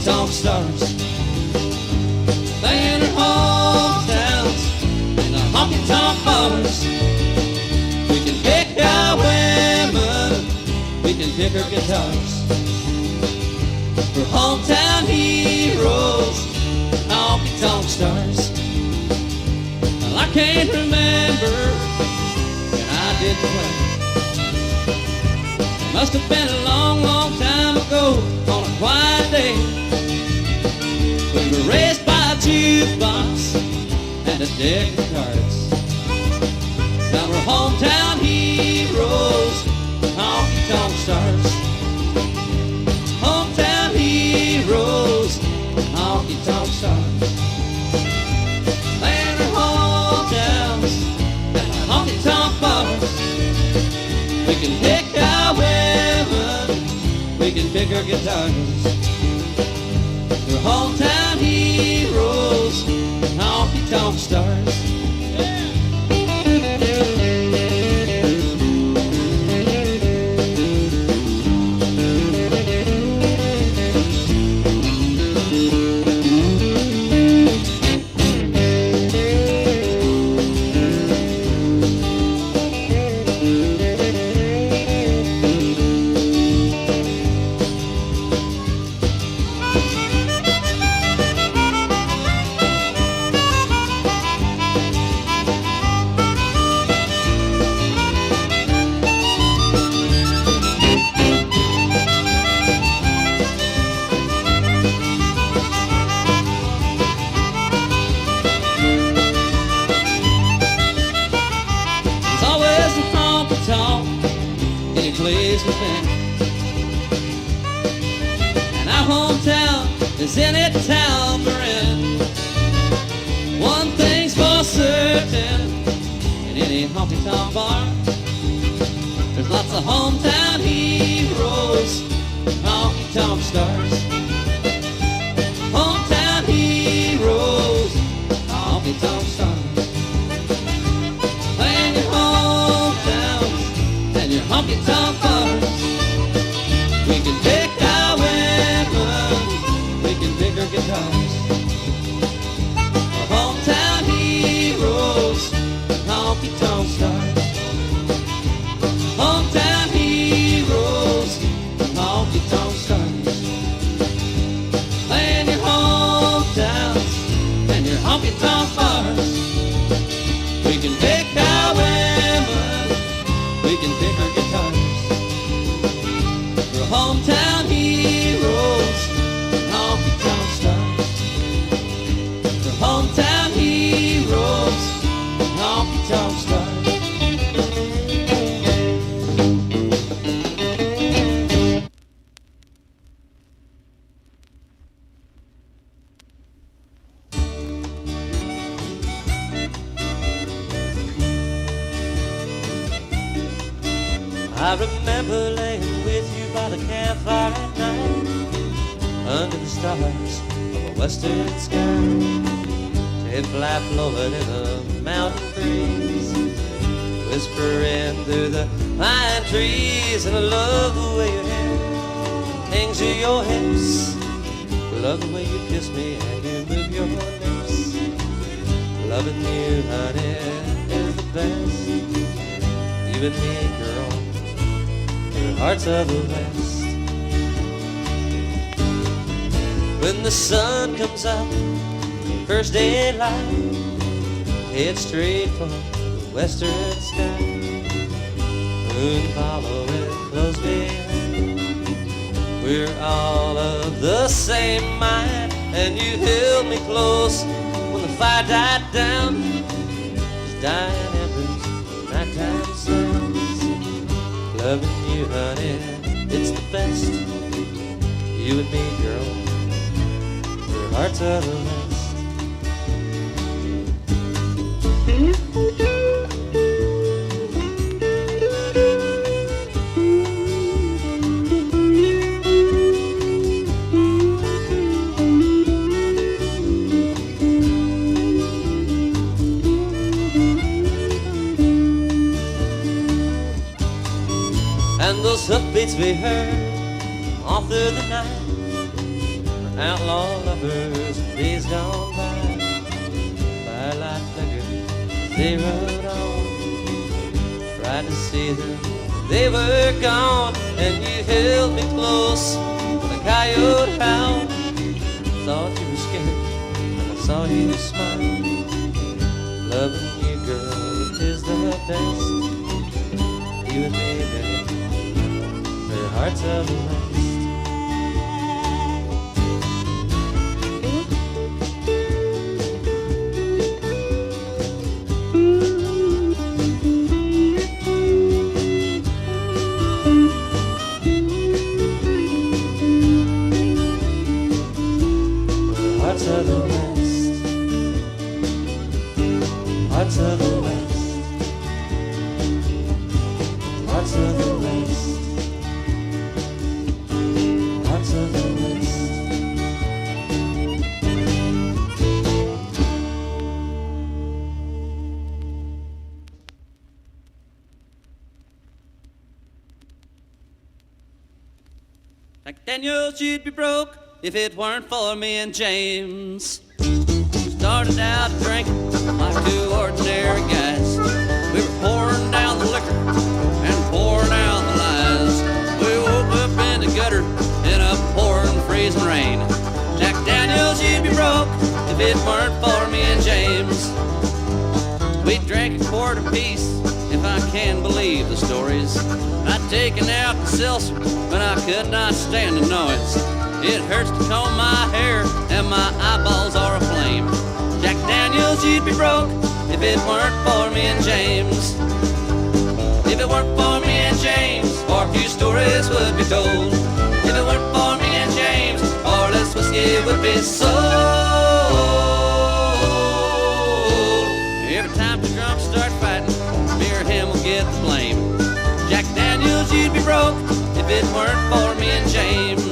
honky-tonk stars, playing their hometowns in the honky-tonk bars. We can pick our women, we can pick our guitars. We're hometown heroes, honky-tonk stars. Well, I can't remember when I did play. It must have been a long, long time ago on a quiet day. We were raised by a jukebox and a deck of cards. Now we're hometown heroes, honky-tonk stars. Hometown heroes, honky-tonk stars. Playing their hometowns and the honky-tonk bars. We can pick our women, we can pick our guitars. We're hometown heroes, honky-tonk stars. And our hometown is any town we're in. One thing's for certain, in any honky-tonk bar, there's lots of hometown heroes, honky-tonk stars. Hometown heroes, honky-tonk stars. Playing your hometowns and your honky-tonk bars. We can pick our women, we can pick our guitars. We're hometown heroes, honky-tonk stars. Hometown heroes, honky-tonk stars. Playing your hometowns and your honky-tonk bars. We can pick our women, we can pick our guitars. We're hometown heroes, honky-tonk stars. We're hometown heroes, honky-tonk stars. I remember laying with you by the campfire at night, under the stars of a western sky. Tail flap blowing in the mountain breeze, whispering through the pine trees. And I love the way your hair hangs to your hips, love the way you kiss me and you move your lips. Loving you, honey, is the best. You and me, girl, hearts of the west. When the sun comes up, first daylight, head straight for the western sky. Moon following close behind. We're all of the same mind, and you held me close when the fire died down. Just dying embers, nighttime sounds. Loving you, honey, it's the best. You and me, girl, we're hearts of the west. And those hoofbeats we heard all through the night are outlaw lovers, days gone by. Firelight flickered as they rode on. Tried to see them, they were gone, and you held me close with a coyote howl. Thought you were scared, and I saw you smile. Loving you, girl, is the best. You and me, baby, her heart's of rest. Hearts of the West, hearts of the West, hearts of the West, hearts of the West. Like Daniels, you'd be broke if it weren't for me and James. Started out drinking like two ordinary guys. We were pouring down the liquor and pouring out the lies. We woke up in the gutter in a pouring, freezing rain. Jack Daniels, you'd be broke if it weren't for me and James. We drank a quart apiece, if I can believe the stories. I'd taken out the seltzer, but I could not stand the noise. It hurts to comb my hair, and my eyeballs are aflame. Jack Daniels, you'd be broke if it weren't for me and James. If it weren't for me and James, far few stories would be told. If it weren't for me and James, far less whiskey would be sold. Every time the drunks start fighting, me or him will get the blame. Jack Daniels, you'd be broke if it weren't for me and James.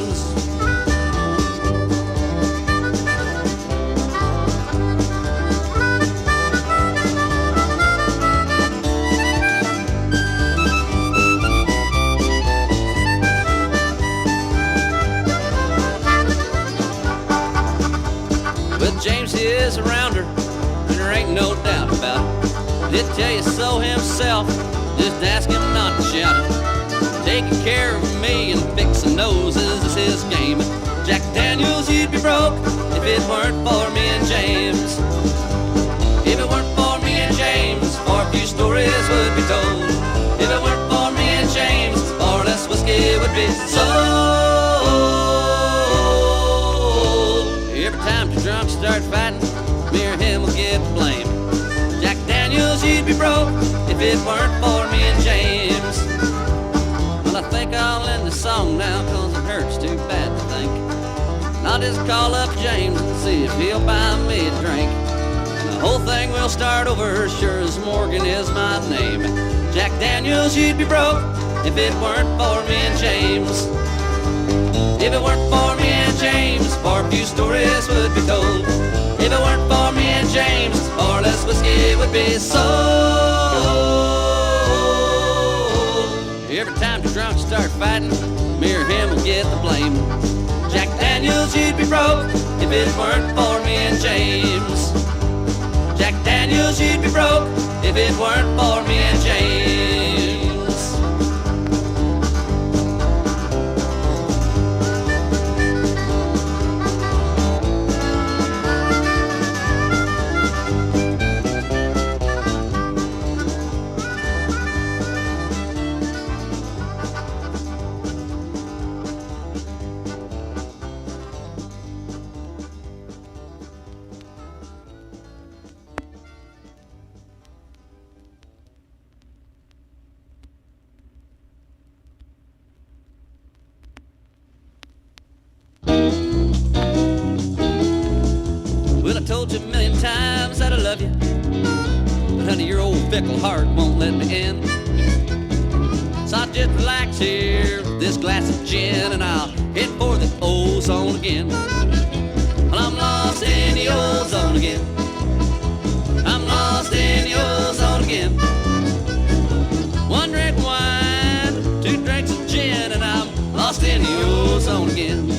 James is a rounder, and there ain't no doubt about it. He'd tell you so himself, just ask him not to shout it. Taking care of me and fixing noses is his game. Jack Daniels, you'd be broke if it weren't for me and James. If it weren't for me and James, far few stories would be told. If it weren't for me and James, far less whiskey would be sold. Every time the drunks start fighting, me or him will get the blame. Jack Daniels, you'd be broke if it weren't for me and James. Well, I think I'll end the song now, cause it hurts too bad to think. And I'll just call up James and see if he'll buy me a drink. And the whole thing will start over, sure as Morgan is my name. Jack Daniels, you'd be broke if it weren't for me and James. If it weren't for me and James, far few stories would be told. If it weren't for me and James, far less whiskey would be sold. Every time the drunks start fighting, me or him will get the blame. Jack Daniels, you'd be broke if it weren't for me and James. Jack Daniels, you'd be broke if it weren't for me and James. Told you a million times that I love you, but honey, your old fickle heart won't let me in. So I'll just relax here with this glass of gin, and I'll head for the Ozone again. Well, I'm lost in the Ozone again. I'm lost in the Ozone again. One drink of wine, two drinks of gin, and I'm lost in the Ozone again.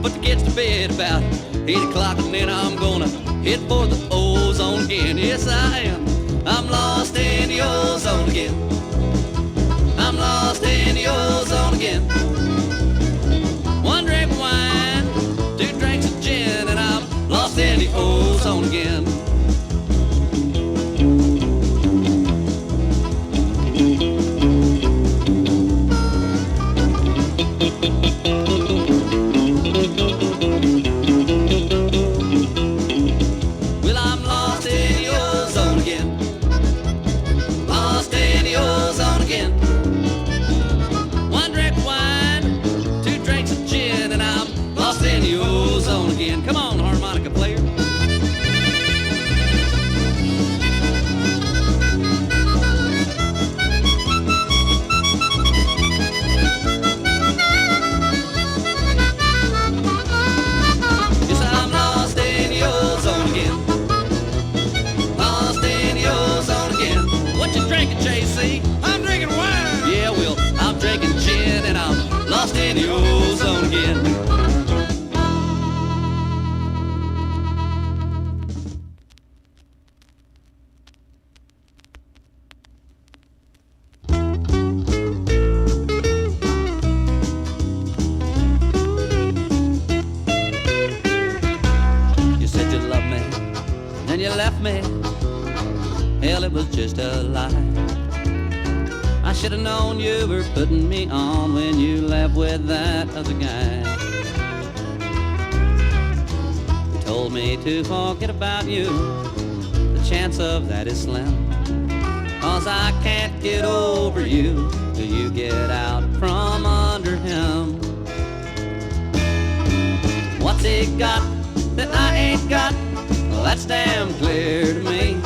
put the kids to bed about 8 o'clock, and then I'm gonna head for the Ozone again. Yes, I am. I'm lost in the Ozone again. I'm lost in the Ozone again. One drink of wine, 2 drinks of gin, and I'm lost in the Ozone again. Well, I'm lost in the Ozone again. Lost in the Ozone again. One drink of wine, 2 drinks of gin, and I'm lost in the Ozone again. Come on, harmonica player. Yes, I'm lost in the Ozone again. Lost in the Ozone again. What you drinking, JC? I'm drinking wine. Yeah, well, I'm drinking gin, and I'm lost in the Ozone again. You said you loved me, and you left me. Hell, it was just a lie. I should have known you were putting me on when you left with that other guy. You told me to forget about you. The chance of that is slim, 'cause I can't get over you till you get out from under him. What's he got that I ain't got? Well, that's damn clear to me.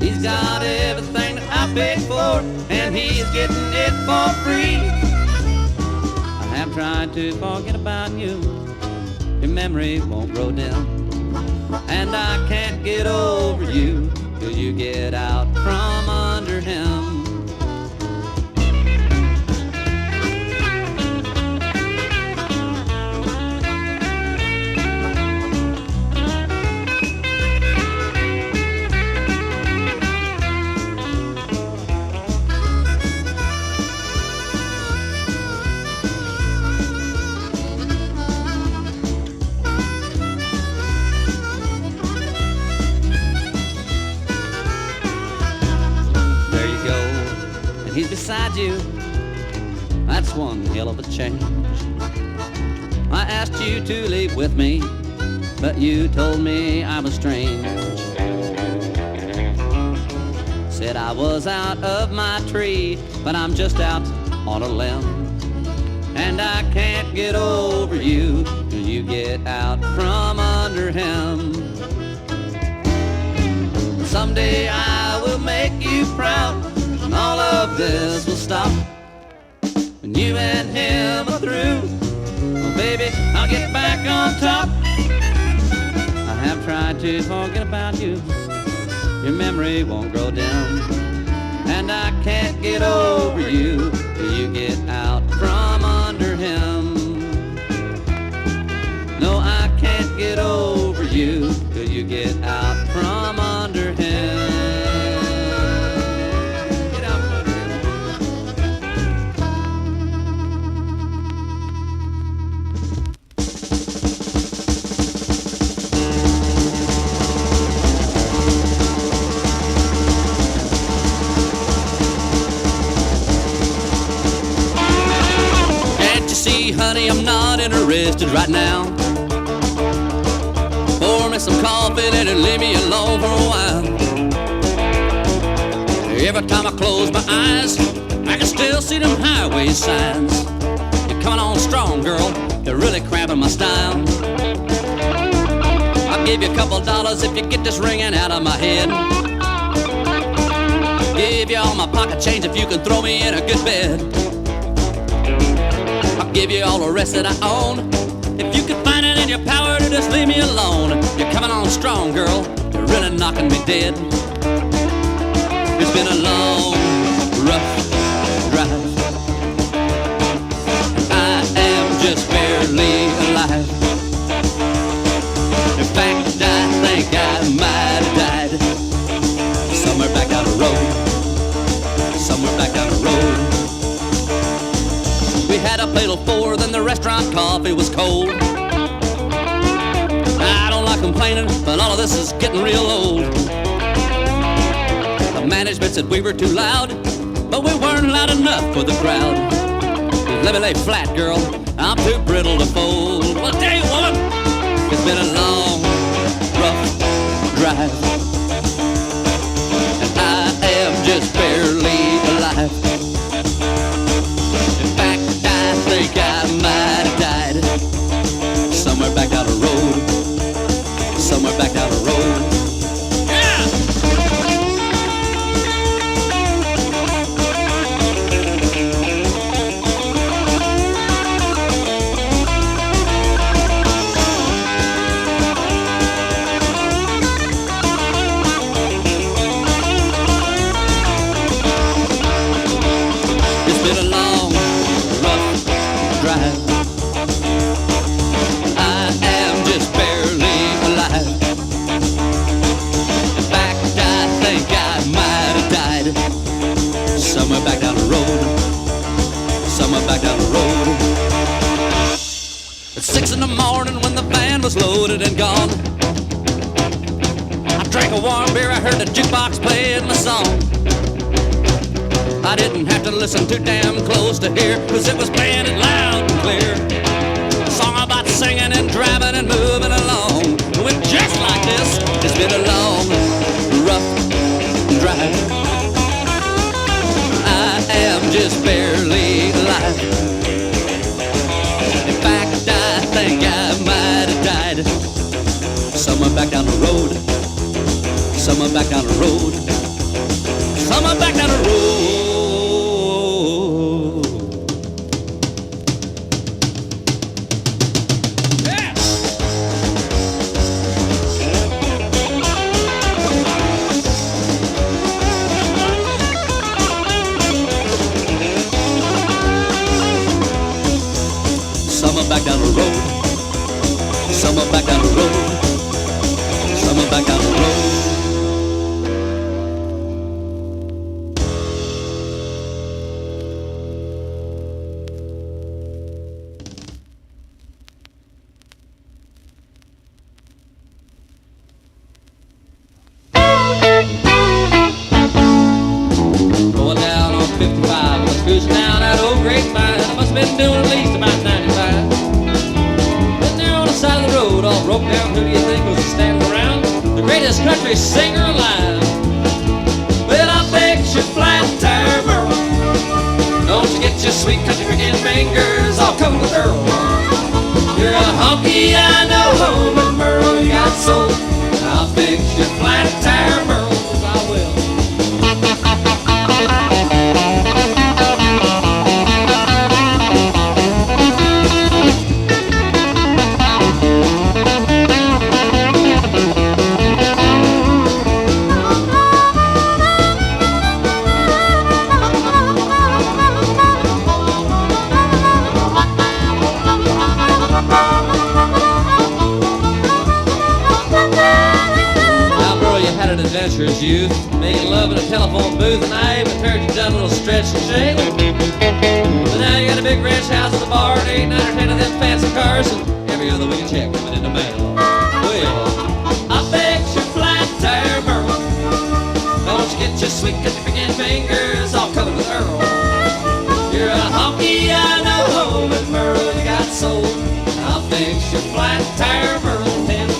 He's got everything that I paid for, and he's getting it for free. I have tried to forget about you. Your memory won't grow dim, and I can't get over you till you get out from under him. He's beside you, that's one hell of a change. I asked you to leave with me, but you told me I was strange. Said I was out of my tree, but I'm just out on a limb. And I can't get over you till you get out from under him. Someday I will make you proud, and all of this will stop when you and him are through. Well, baby, I'll get back on top. I have tried to forget about you. Your memory won't grow dim, and I can't get over you till you get out from under him. No, I can't get over you till you get out from under him. Honey, I'm not interested right now. Pour me some coffee and leave me alone for a while. Every time I close my eyes, I can still see them highway signs. You're coming on strong, girl. You're really cramping my style. I'll give you a couple dollars if you get this ringing out of my head. Give you all my pocket change if you can throw me in a good bed. I'll give you all the rest that I own if you can find it in your power to just leave me alone. You're coming on strong, girl. You're really knocking me dead. It's been a long, rough drive. I am just barely alive. had a pail of 4, then the restaurant coffee was cold. I don't like complaining, but all of this is getting real old. The management said we were too loud, but we weren't loud enough for the crowd. Let me lay flat, girl, I'm too brittle to fold. Well, I tell you, woman, it's been a long, rough drive, and I am just barely alive. In fact, I think I might have died somewhere back down the road, somewhere back down the road. Yeah! It's been a long, rough drive. I am just barely alive. In fact, I think I might have died somewhere back down the road, somewhere back down the road. At 6 in the morning when the van was loaded and gone, I drank a warm beer, I heard the jukebox playing my song. I didn't have to listen too damn close to hear, 'cause it was playing it loud and clear. A song about singing and driving and moving along. It went just like this. It's been a long, rough drive. I am just barely alive. In fact, I think I might have died somewhere back down the road, somewhere back down the road, somewhere back down the road. Somewhere back down the road, somewhere back down the road, somewhere back down the road. Going down on 55, I was cruising down that old grapevine. I must have been doing at least about 95. Been there on the side of the road, all broke down. Who do you think was standing around? The greatest country singer alive. Well, I bet you flat tire Merle. Don't you get your sweet country freaking fingers all covered with Earl. You're a honky, I know, but Merle, you got soul. I'll fix your flat tire Merle, I will. Adventurous youth, making love in a telephone booth, and I even heard you done a little stretch and shake. But now you got a big ranch house at the bar, and 8, 9, or 10 of them fancy cars, and every other week a check coming in the mail. Well, I bet you flat tire Merle. Don't you get your sweet country picking fingers all covered with Earl. You're a honky, I know, but Merle, you got soul. I'll fix your flat tire Merle tenfold.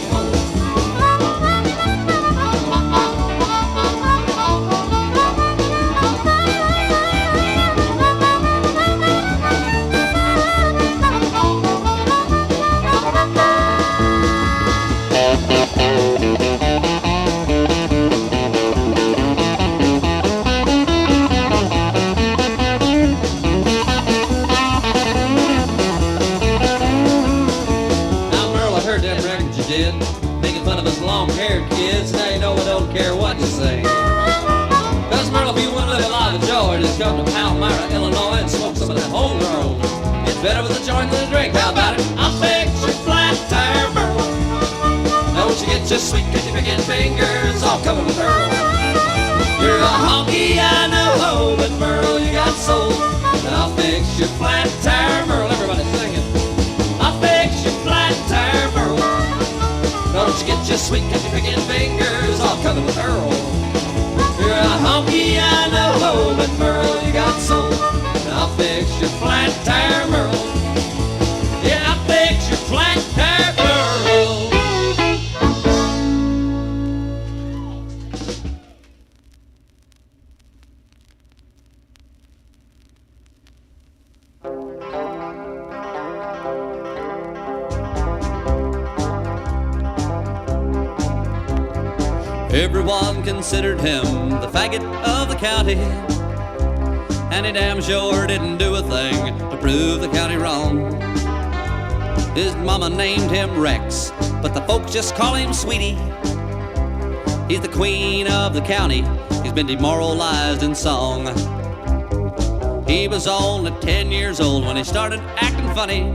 Long-haired kids, now you know I don't care what you say. Cause Merle, if you want to live a life of joy, just come to Palmyra, Illinois, and smoke some of that homegrown. It's better with a joint than a drink, how about it? I'll fix your flat tire Merle. Don't you get your sweet kitty picking fingers all covered with Earl. You're a honky, I know, but Merle, you got soul. I'll fix your flat tire Merle. sweet catchy picking fingers all covered with Earl. You're a honky, I know, but Merle, you got soul. And I'll fix your flat tire, Merle. Yeah, I'll fix your flat tire, Merle. Everyone considered him the faggot of the county, and he damn sure didn't do a thing to prove the county wrong. His mama named him Rex, but the folks just call him Sweetie. He's the queen of the county, he's been demoralized in song. He was only 10 years old when he started acting funny.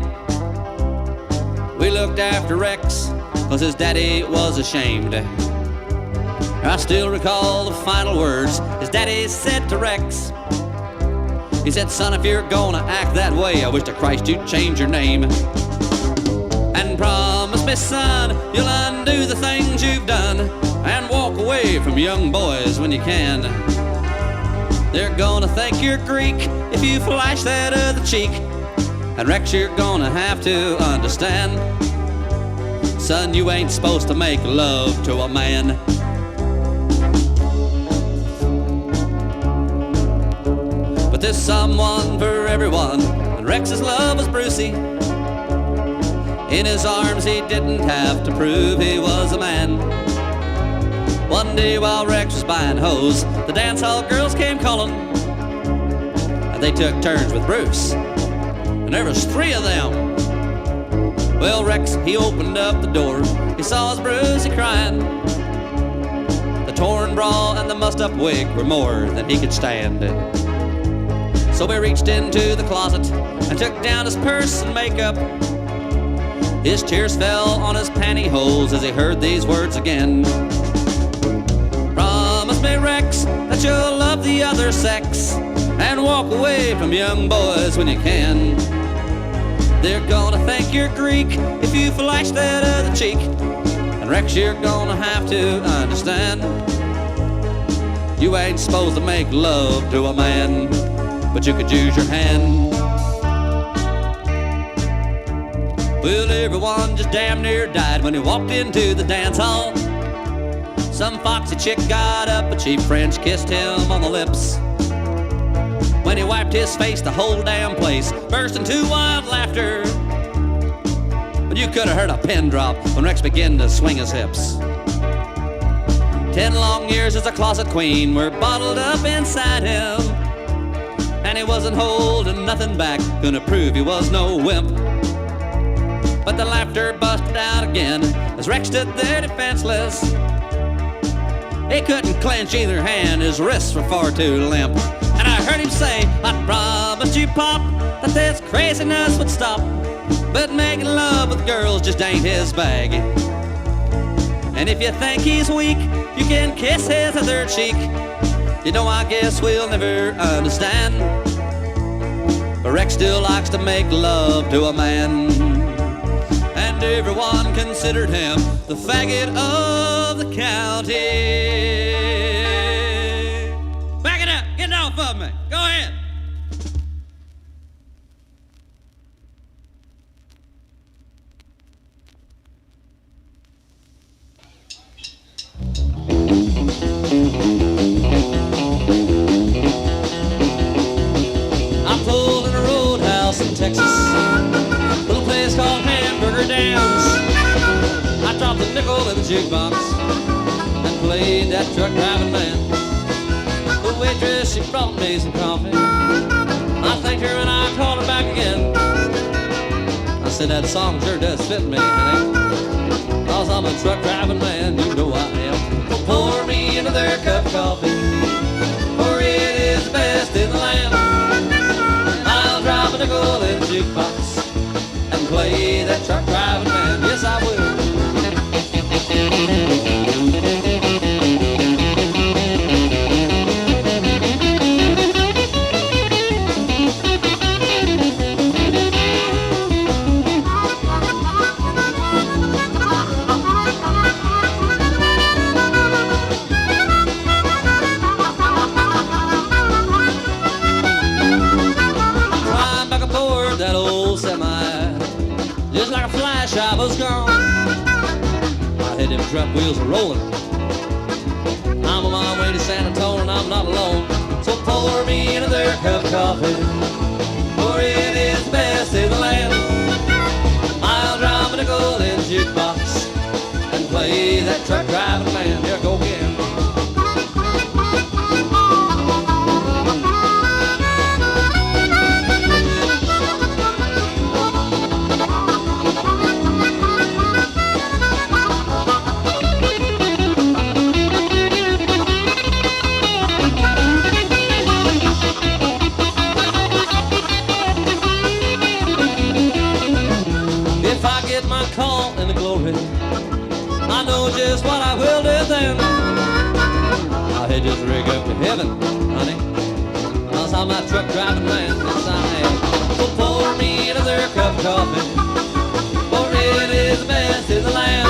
We looked after Rex, 'cause his daddy was ashamed. I still recall the final words his daddy said to Rex. He said, son, if you're gonna act that way, I wish to Christ you'd change your name. And promise me, son, you'll undo the things you've done and walk away from young boys when you can. They're gonna think you're Greek if you flash that other cheek. And Rex, you're gonna have to understand, son, you ain't supposed to make love to a man. But there's someone for everyone, and Rex's love was Brucey. In his arms he didn't have to prove he was a man. One day while Rex was buying hose, the dance hall girls came calling, and they took turns with Bruce, and there was 3 of them. Well, Rex, he opened up the door, he saw his Brucey crying. The torn bra and the mussed up wig were more than he could stand. So he reached into the closet and took down his purse and makeup. His tears fell on his pantyhose as he heard these words again. Promise me, Rex, that you'll love the other sex and walk away from young boys when you can. They're gonna think you're Greek if you flash that other cheek. And Rex, you're gonna have to understand, you ain't supposed to make love to a man, but you could use your hand. Well, everyone just damn near died when he walked into the dance hall. Some foxy chick got up, a cheap French kissed him on the lips. When he wiped his face, the whole damn place burst into wild laughter. But you could have heard a pin drop when Rex began to swing his hips. 10 long years as a closet queen were bottled up inside him, and he wasn't holding nothing back, gonna prove he was no wimp. But the laughter busted out again as Rex stood there defenseless. He couldn't clench either hand, his wrists were far too limp. And I heard him say, I promised you, Pop, that this craziness would stop, but making love with girls just ain't his bag. And if you think he's weak, you can kiss his other cheek. You know, I guess we'll never understand, but Rex still likes to make love to a man. And everyone considered him the faggot of the county. Back it up, get it off of me, go ahead. I pulled in a roadhouse in Texas, a little place called Hamburger Downs. I dropped a nickel in the jukebox and played that truck driving man. The waitress, she brought me some coffee. I thanked her and I called her back again. I said, that song sure does fit me, honey, 'cause I'm a truck driving man, you know I am. Pour me another cup of coffee, for it is the best in the land. I'll drop a nickel in the jukebox and play that truck driving man, yes I will. them truck wheels are rolling. I'm on my way to San Antonio and I'm not alone. So pour me another cup of coffee, for it is best in the land. I'll drop in a golden jukebox and play that truck driving man. Here, go again. Call in the glory, I know just what I will do then. I'll head just rig up to heaven, honey, 'cause I'm that truck driving man. Yes, I am. So pour me another cup of coffee, for it is the best in the land.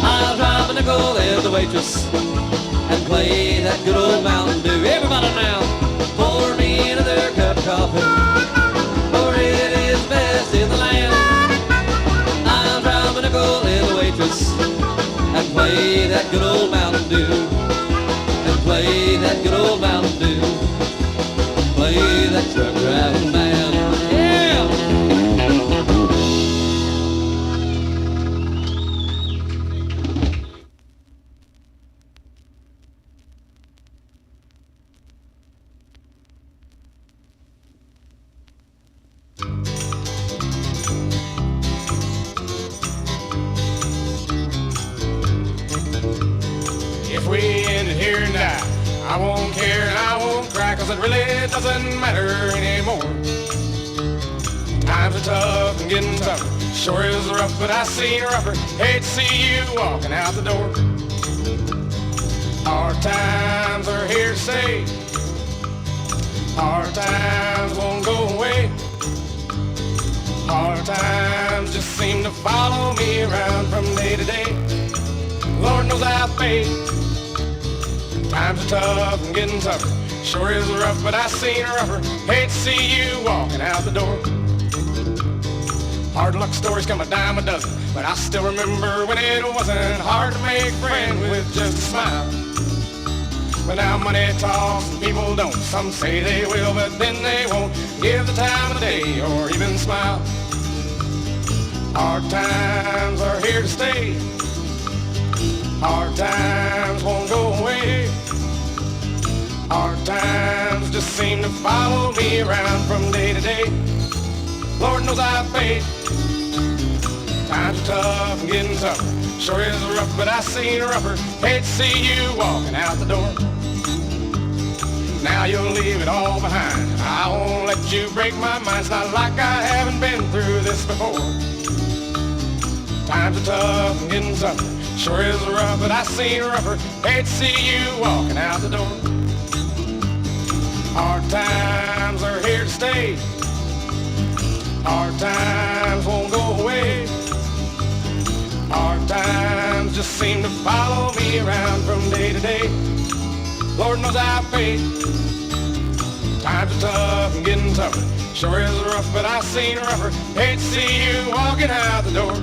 I'll drop in the gold as the waitress and play that good old Mountain Dew. Everybody now, pour me another cup of coffee, for it is the best in the land. And go in the waitress and play that good old Mountain Dew, and play that good old Mountain Dew, play that truck driving man. Yeah! I won't care and I won't cry, 'cause it really doesn't matter anymore. Times are tough and getting tougher, sure is rough, but I seen rougher. Hate to see you walking out the door. Hard times are here to stay, hard times won't go away. Hard times just seem to follow me around from day to day. Lord knows I've paid. Times are tough and getting tougher, sure is rough, but I seen rougher. Hate to see you walking out the door. Hard luck stories come a dime a dozen, but I still remember when it wasn't hard to make friends with just a smile. But now money talks and people don't. Some say they will, but then they won't give the time of the day or even smile. Hard times are here to stay, hard times won't go away. Hard times just seem to follow me around from day to day. Lord knows I've paid. Times are tough and getting tougher, sure is rough, but I seen rougher. Hate to see you walking out the door. Now you'll leave it all behind, I won't let you break my mind. It's not like I haven't been through this before. Times are tough and getting tougher, sure is rough, but I seen rougher. Hate to see you walking out the door. Hard times are here to stay, hard times won't go away. Hard times just seem to follow me around from day to day. Lord knows I've paid. Times are tough and getting tougher, sure is rough, but I seen rougher. Hate to see you walking out the door.